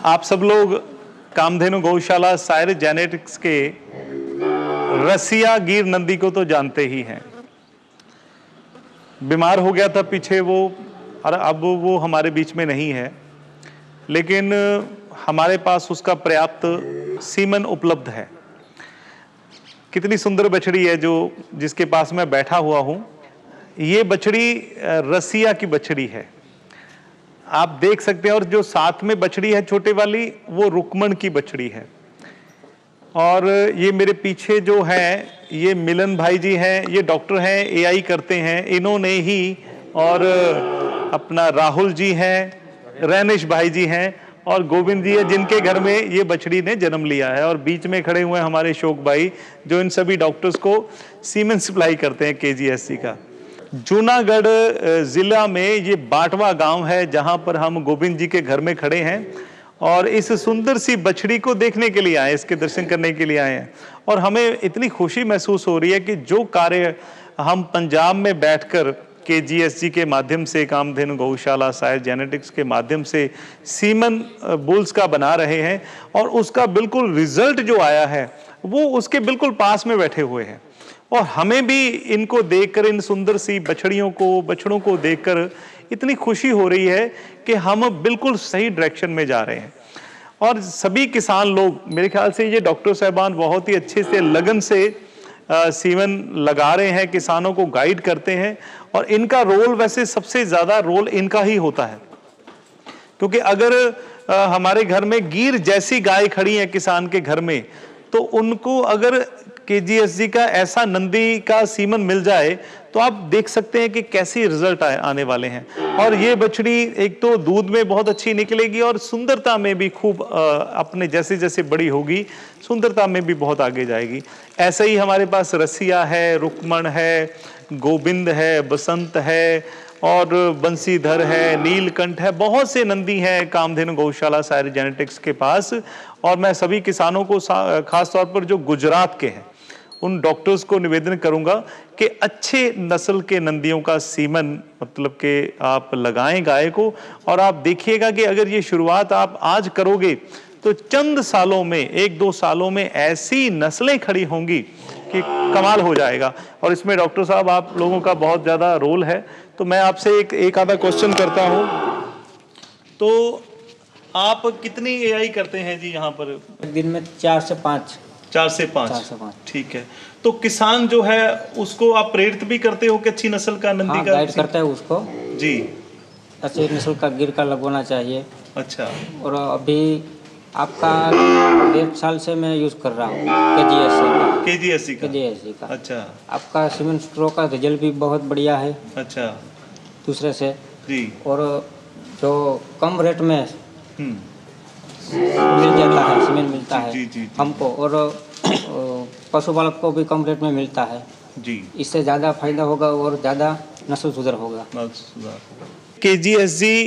आप सब लोग कामधेनु गौशाला सायर जेनेटिक्स के रसिया गिर नंदी को तो जानते ही हैं। बीमार हो गया था पीछे वो, और अब वो हमारे बीच में नहीं है, लेकिन हमारे पास उसका पर्याप्त सीमन उपलब्ध है। कितनी सुंदर बछड़ी है जो जिसके पास मैं बैठा हुआ हूं। ये बछड़ी रसिया की बछड़ी है, आप देख सकते हैं। और जो साथ में बछड़ी है छोटे वाली, वो रुक्मण की बछड़ी है। और ये मेरे पीछे जो है, ये मिलन भाई जी हैं, ये डॉक्टर हैं, एआई करते हैं इन्होंने ही। और अपना राहुल जी हैं, रैनिश भाई जी हैं, और गोविंद जी है, जिनके घर में ये बछड़ी ने जन्म लिया है। और बीच में खड़े हुए हैं हमारे शोक भाई, जो इन सभी डॉक्टर्स को सीमेन सप्लाई करते हैं केजीएससी का। जूनागढ़ जिला में ये बाटवा गांव है, जहां पर हम गोविंद जी के घर में खड़े हैं और इस सुंदर सी बछड़ी को देखने के लिए आए, इसके दर्शन करने के लिए आए हैं। और हमें इतनी खुशी महसूस हो रही है कि जो कार्य हम पंजाब में बैठकर केजीएससी के माध्यम से, कामधेनु गौशाला सायर जेनेटिक्स के माध्यम से सीमन बुल्स का बना रहे हैं, और उसका बिल्कुल रिजल्ट जो आया है वो उसके बिल्कुल पास में बैठे हुए हैं। और हमें भी इनको देखकर, इन सुंदर सी बछड़ों को देखकर इतनी खुशी हो रही है कि हम बिल्कुल सही डायरेक्शन में जा रहे हैं। और सभी किसान लोग, मेरे ख्याल से ये डॉक्टर साहबान बहुत ही अच्छे से लगन से सीमन लगा रहे हैं, किसानों को गाइड करते हैं। और इनका रोल, वैसे सबसे ज्यादा रोल इनका ही होता है, क्योंकि अगर हमारे घर में गिर जैसी गाय खड़ी है किसान के घर में, तो उनको अगर केजीएससी का ऐसा नंदी का सीमन मिल जाए तो आप देख सकते हैं कि कैसी रिजल्ट आने वाले हैं। और ये बछड़ी एक तो दूध में बहुत अच्छी निकलेगी, और सुंदरता में भी खूब अपने जैसे जैसे बड़ी होगी, सुंदरता में भी बहुत आगे जाएगी। ऐसे ही हमारे पास रसिया है, रुक्मण है, गोविंद है, बसंत है, और बंसीधर है, नीलकंठ है, बहुत से नंदी हैं कामधेनु गौशाला सायर जेनेटिक्स के पास। और मैं सभी किसानों को, खास तौर पर जो गुजरात के हैं, उन डॉक्टर्स को निवेदन करूंगा कि अच्छे नस्ल के नंदियों का सीमन मतलब कि आप लगाएं गाय को। और आप देखिएगा कि अगर ये शुरुआत आप आज करोगे तो चंद सालों में, 1-2 सालों में ऐसी नस्लें खड़ी होंगी कि कमाल हो जाएगा। और इसमें डॉक्टर साहब आप लोगों का बहुत ज्यादा रोल है। तो मैं आपसे एक आधा क्वेश्चन करता हूं। तो आप कितनी एआई करते हैं जी यहाँ पर? दिन में 4 से 5। 4 से 5, ठीक है। तो किसान जो है उसको आप प्रेरित भी करते हो कि अच्छी नस्ल का नंदी का गाइड करता है उसको जी, अच्छी नस्ल का गिर का लगवाना चाहिए। अच्छा। और अभी आपका 1.5 साल से मैं यूज कर रहा हूँ केजीएससी का। अच्छा। आपका सीमेंट स्ट्रो का रिजल्ट भी बहुत बढ़िया है। अच्छा। दूसरे से जी। और जो कम रेट में मिल जाता है, सीमेंट मिलता है जी। हमको, और पशुपालक को भी कम रेट में मिलता है जी। इससे ज़्यादा फायदा होगा और ज़्यादा नस्ल सुधर होगा। केजीएससी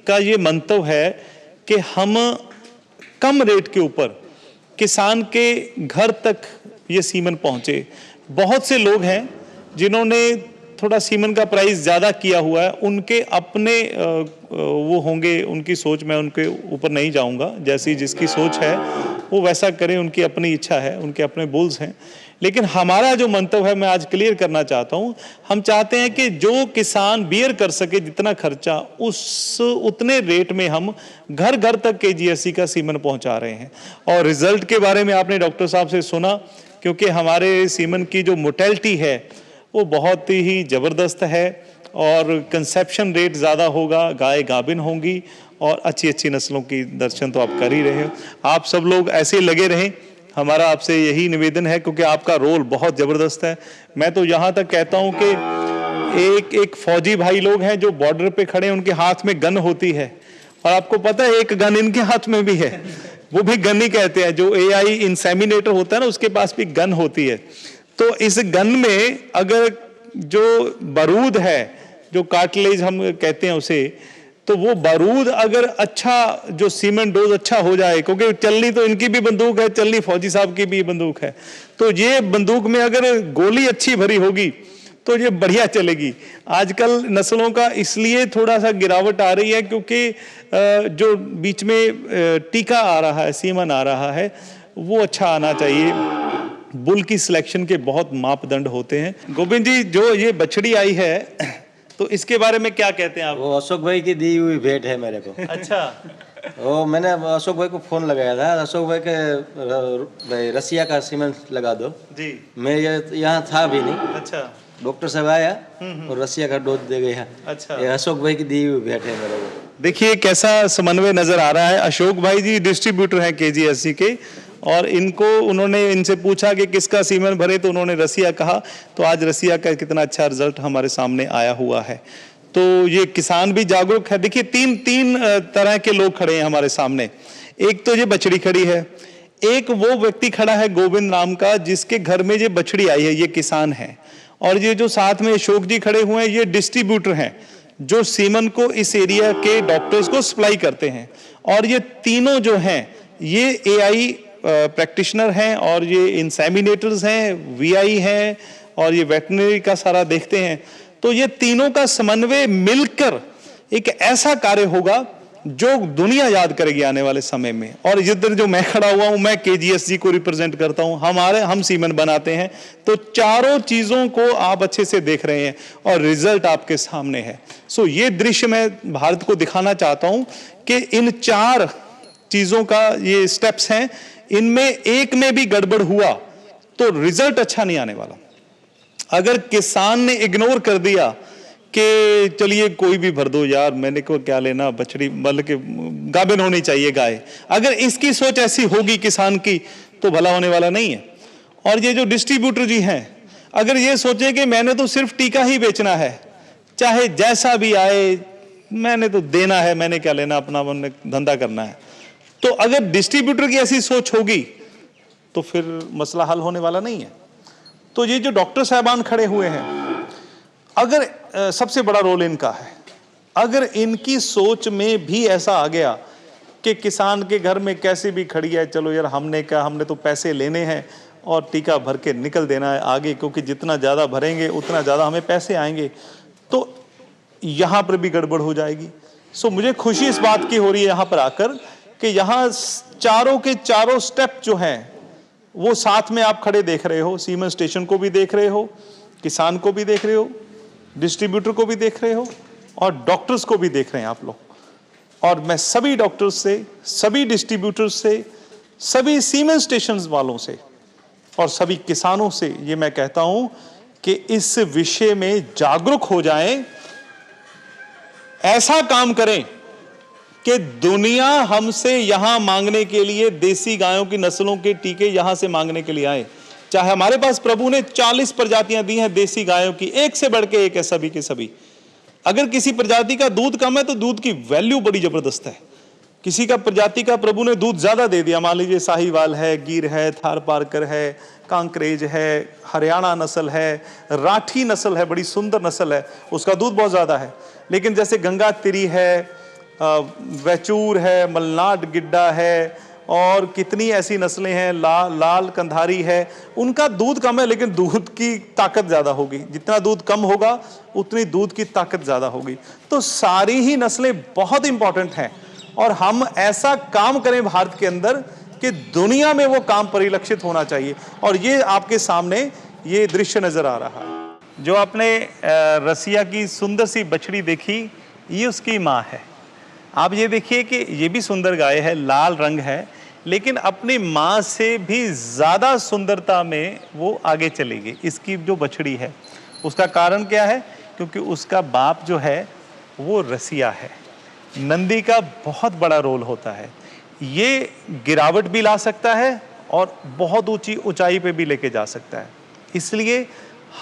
का ये मंतव्य है कि हम कम रेट के ऊपर किसान के घर तक ये सीमन पहुंचे। बहुत से लोग हैं जिन्होंने थोड़ा सीमन का प्राइस ज़्यादा किया हुआ है, उनके अपने वो होंगे, उनकी सोच, मैं उनके ऊपर नहीं जाऊंगा। जैसी जिसकी सोच है वो वैसा करें, उनकी अपनी इच्छा है, उनके अपने बुल्स हैं। लेकिन हमारा जो मंतव्य है, मैं आज क्लियर करना चाहता हूं, हम चाहते हैं कि जो किसान बियर कर सके जितना खर्चा, उतने रेट में हम घर घर तक केजीएससी का सीमन पहुंचा रहे हैं। और रिजल्ट के बारे में आपने डॉक्टर साहब से सुना, क्योंकि हमारे सीमन की जो मोटेलिटी है वो बहुत ही ज़बरदस्त है, और कंसेप्शन रेट ज़्यादा होगा, गाय गाभिन होंगी, और अच्छी अच्छी नस्लों की दर्शन तो आप कर ही रहे हो। आप सब लोग ऐसे लगे रहें, हमारा आपसे यही निवेदन है, क्योंकि आपका रोल बहुत ज़बरदस्त है। मैं तो यहाँ तक कहता हूँ कि एक फौजी भाई लोग हैं जो बॉर्डर पे खड़े हैं, उनके हाथ में गन होती है, और आपको पता है एक गन इनके हाथ में भी है, वो भी गन ही कहते हैं। जो एआई इंसेमिनेटर होता है ना, उसके पास भी गन होती है। तो इस गन में अगर जो बारूद है, जो कार्टिलेज हम कहते हैं उसे, तो वो बारूद अगर अच्छा, जो सीमेंट डोज अच्छा हो जाए, क्योंकि चलनी तो इनकी भी बंदूक है, चलनी फौजी साहब की भी बंदूक है, तो ये बंदूक में अगर गोली अच्छी भरी होगी तो ये बढ़िया चलेगी। आजकल नस्लों का इसलिए थोड़ा सा गिरावट आ रही है क्योंकि जो बीच में टीका आ रहा है, सीमन आ रहा है, वो अच्छा आना चाहिए। बुल की सिलेक्शन के बहुत मापदंड होते हैं। गोविंद जी, जो ये बछड़ी आई है तो इसके बारे में क्या कहते हैं आप? वो अशोक भाई की दी हुई भेंट है मेरे को। अच्छा। वो मैंने अशोक भाई को फोन लगाया था, अशोक भाई के भाई रसिया का सीमेंट लगा दो जी। मैं यहाँ था भी नहीं। अच्छा। डॉक्टर साहब आया और रसिया का डोज दे गया। अच्छा। ये अशोक भाई की दी हुई भेंट है मेरे को। देखिए कैसा समन्वय नजर आ रहा है। अशोक भाई जी डिस्ट्रीब्यूटर हैं KGSC के, और उन्होंने इनसे पूछा कि किसका सीमेन भरे, तो उन्होंने रसिया कहा। तो आज रसिया का कितना अच्छा रिजल्ट हमारे सामने आया हुआ है। तो ये किसान भी जागरूक है। देखिए तीन तरह के लोग खड़े हैं हमारे सामने। एक तो ये बछड़ी खड़ी है, एक वो व्यक्ति खड़ा है गोविंद नाम का, जिसके घर में ये बछड़ी आई है, ये किसान है। और ये जो साथ में अशोक जी खड़े हुए हैं, ये डिस्ट्रीब्यूटर हैं जो सीमन को इस एरिया के डॉक्टर्स को सप्लाई करते हैं। और ये तीनों जो हैं ये AI प्रैक्टिशनर हैं, और ये इंसेमिनेटर्स हैं, VI हैं, और ये वेटनरी का सारा देखते हैं। तो ये तीनों का समन्वय मिलकर एक ऐसा कार्य होगा जो दुनिया याद करेगी आने वाले समय में। और जिधर जो मैं खड़ा हुआ हूं, मैं KGSG को रिप्रेजेंट करता हूं। हम सीमेंट बनाते हैं। तो चारों चीजों को आप अच्छे से देख रहे हैं और रिजल्ट आपके सामने है। सो ये दृश्य मैं भारत को दिखाना चाहता हूं कि इन 4 चीजों का ये स्टेप्स हैं, इनमें एक में भी गड़बड़ हुआ तो रिजल्ट अच्छा नहीं आने वाला। अगर किसान ने इग्नोर कर दिया कि चलिए कोई भी भर दो यार, मैंने को क्या लेना, बछड़ी बल्कि गाभिन होनी चाहिए गाय, अगर इसकी सोच ऐसी होगी किसान की तो भला होने वाला नहीं है। और ये जो डिस्ट्रीब्यूटर जी हैं, अगर ये सोचे कि मैंने तो सिर्फ टीका ही बेचना है, चाहे जैसा भी आए, मैंने तो देना है, मैंने क्या लेना, अपना धंधा करना है, तो अगर डिस्ट्रीब्यूटर की ऐसी सोच होगी तो फिर मसला हल होने वाला नहीं है। तो ये जो डॉक्टर साहबान खड़े हुए हैं, अगर सबसे बड़ा रोल इनका है। अगर इनकी सोच में भी ऐसा आ गया कि किसान के घर में कैसे भी खड़ी है, चलो यार हमने तो पैसे लेने हैं और टीका भर के निकल देना है आगे, क्योंकि जितना ज़्यादा भरेंगे उतना ज़्यादा हमें पैसे आएंगे, तो यहाँ पर भी गड़बड़ हो जाएगी। सो मुझे खुशी इस बात की हो रही है यहाँ पर आकर कि यहाँ चारों के चारों स्टेप जो हैं वो साथ में आप खड़े देख रहे हो। सीमेंट स्टेशन को भी देख रहे हो, किसान को भी देख रहे हो, डिस्ट्रीब्यूटर को भी देख रहे हो, और डॉक्टर्स को भी देख रहे हैं आप लोग। और मैं सभी डॉक्टर्स से, सभी डिस्ट्रीब्यूटर्स से, सभी सीमेंट स्टेशन वालों से और सभी किसानों से ये मैं कहता हूं कि इस विषय में जागरूक हो जाएं, ऐसा काम करें कि दुनिया हमसे यहां मांगने के लिए देसी गायों की नस्लों के टीके यहां से मांगने के लिए आए। चाहे हमारे पास प्रभु ने 40 प्रजातियां दी हैं देसी गायों की, एक से बढ़ के एक है, सभी के सभी। अगर किसी प्रजाति का दूध कम है तो दूध की वैल्यू बड़ी जबरदस्त है। किसी का प्रजाति का प्रभु ने दूध ज्यादा दे दिया, मान लीजिए साहिवाल है, गिर है, थार पारकर है, कांकरेज है, हरियाणा नस्ल है, राठी नस्ल है, बड़ी सुंदर नस्ल है, उसका दूध बहुत ज्यादा है। लेकिन जैसे गंगा तिरी है, वैचूर है, मलनाड गिड्डा है, और कितनी ऐसी नस्लें हैं, लाल कंधारी है, उनका दूध कम है लेकिन दूध की ताकत ज्यादा होगी। जितना दूध कम होगा उतनी दूध की ताकत ज्यादा होगी। तो सारी ही नस्लें बहुत इंपॉर्टेंट हैं, और हम ऐसा काम करें भारत के अंदर कि दुनिया में वो काम परिलक्षित होना चाहिए। और ये आपके सामने ये दृश्य नजर आ रहा है। जो आपने रसिया की सुंदर सी बछड़ी देखी, ये उसकी माँ है। आप ये देखिए कि ये भी सुंदर गाय है, लाल रंग है, लेकिन अपनी माँ से भी ज़्यादा सुंदरता में वो आगे चलेगी। इसकी जो बछड़ी है उसका कारण क्या है? क्योंकि उसका बाप जो है वो रसिया है। नंदी का बहुत बड़ा रोल होता है। ये गिरावट भी ला सकता है और बहुत ऊंची ऊंचाई पे भी लेके जा सकता है। इसलिए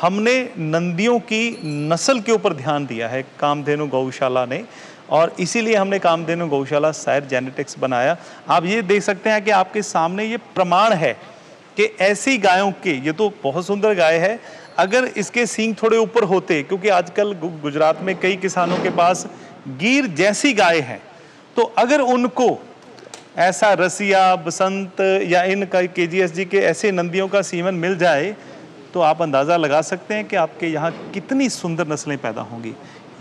हमने नंदियों की नस्ल के ऊपर ध्यान दिया है कामधेनु गौशाला ने, और इसीलिए हमने कामधेनु गौशाला सायर जेनेटिक्स बनाया। आप ये देख सकते हैं कि आपके सामने ये प्रमाण है कि ऐसी गायों के, ये तो बहुत सुंदर गाय है, अगर इसके सींग थोड़े ऊपर होते, क्योंकि आजकल गुजरात में कई किसानों के पास गिर जैसी गाय हैं, तो अगर उनको ऐसा रसिया, बसंत या इन KGSG के ऐसे नंदियों का सीमन मिल जाए तो आप अंदाज़ा लगा सकते हैं कि आपके यहाँ कितनी सुंदर नस्लें पैदा होंगी।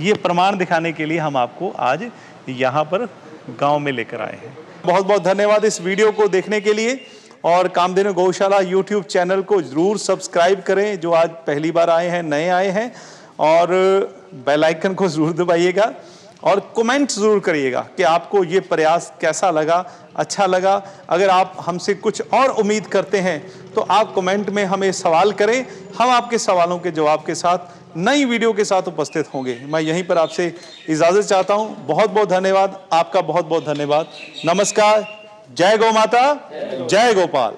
ये प्रमाण दिखाने के लिए हम आपको आज यहाँ पर गांव में लेकर आए हैं। बहुत बहुत धन्यवाद इस वीडियो को देखने के लिए, और कामधेनु गौशाला यूट्यूब चैनल को ज़रूर सब्सक्राइब करें जो आज पहली बार आए हैं, नए आए हैं, और बेल आइकन को ज़रूर दबाइएगा और कमेंट ज़रूर करिएगा कि आपको ये प्रयास कैसा लगा, अच्छा लगा। अगर आप हमसे कुछ और उम्मीद करते हैं तो आप कमेंट में हमें सवाल करें, हम आपके सवालों के जवाब के साथ नई वीडियो के साथ उपस्थित होंगे। मैं यहीं पर आपसे इजाज़त चाहता हूँ। बहुत बहुत धन्यवाद, आपका बहुत बहुत धन्यवाद। नमस्कार, जय गौ माता, जय गोपाल।